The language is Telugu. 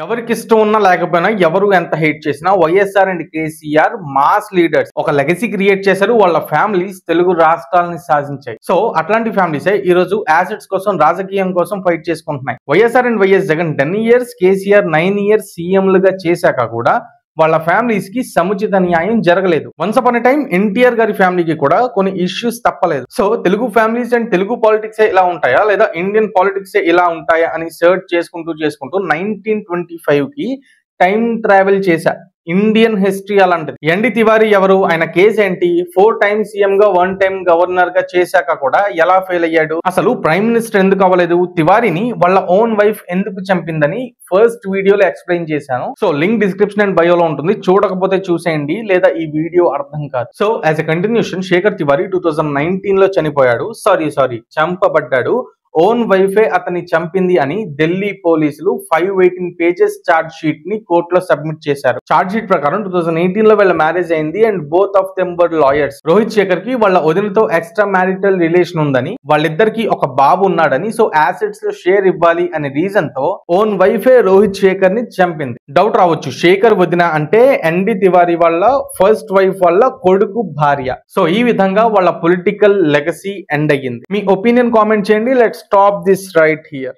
ఎవరికి ఇష్టం ఉన్నా లేకపోయినా ఎవరు ఎంత హేట్ చేసినా YSR and KCR mass leaders ఒక లెగసీ క్రియేట్ చేశారు. వాళ్ళ ఫ్యామిలీస్ తెలుగు రాష్ట్రాలని సాధించాయి. సో అట్లాంటి ఫ్యామిలీసే ఈ రోజు యాసెట్స్ కోసం రాజకీయం కోసం ఫైట్ చేసుకుంటున్నాయి. YSR and YS Jagan 10 years, KCR 9 years సీఎంలుగా చేశాక కూడా వాళ్ళ ఫ్యామిలీస్ కి సముచిత న్యాయం జరగలేదు. Once upon a time NTR గారి ఫ్యామిలీకి కూడా కొన్ని ఇష్యూస్ తప్పలేదు. So Telugu families and Telugu politics ఇలా ఉంటాయా లేదా ఇండియన్ పాలిటిక్స్ ఇలా ఉంటాయా అని సర్చ్ చేసుకుంటూ 1925 కి టైం ట్రావెల్ చేశా. ఇండియన్ హిస్టరీ అలాంటిది. ఎన్డి తివారీ ఎవరు, ఆయన కేసు ఏంటి, 4 times సీఎం గా 1 time గవర్నర్ గా చేశాక కూడా ఎలా ఫెయిల్ అయ్యాడు, అసలు ప్రైమ్ మినిస్టర్ ఎందుకు అవ్వలేదు, తివారీని వాళ్ళ ఓన్ వైఫ్ ఎందుకు చంపిందని ఫస్ట్ వీడియోలో ఎక్స్ప్లెయిన్ చేశాను. సో లింక్ డిస్క్రిప్షన్ అండ్ బయోలో ఉంటుంది, చూడకపోతే చూసేయండి లేదా ఈ వీడియో అర్థం కాదు. So as a continuation Shekhar Tiwari 2019 లో చనిపోయాడు. సారీ చంపబడ్డాడు. ఓన్ వైఫే అతన్ని చంపింది అని ఢిల్లీ పోలీసులు 518 pages ఛార్జ్ షీట్ ని కోర్టులో సబ్మిట్ చేశారు. ఛార్జ్ షీట్ ప్రకారం 2018 లో వీళ్ళ మ్యారేజ్ అయింది and both of them were lawyers. Rohit Shekhar కి వాళ్ళ వదినతో ఎక్స్ట్రా మ్యారిటల్ రిలేషన్ ఉందని, వాళ్ళిద్దరికి ఒక బాబు ఉన్నాడని, సో యాసెట్స్ లో షేర్ ఇవ్వాలి అనే రీజన్ తో ఓన్ వైఫే రోహిత్ శేఖర్ ని చంపింది. డౌట్ రావచ్చు, శేఖర్ వదిన అంటే ఎన్డి తివారీ వాళ్ళ ఫస్ట్ వైఫ్ వాళ్ళ కొడుకు భార్య. సో ఈ విధంగా వాళ్ళ పొలిటికల్ లెగసీ ఎండ్ అయ్యింది. మీ ఒపీనియన్ కామెంట్ చేయండి. Let's stop this right here.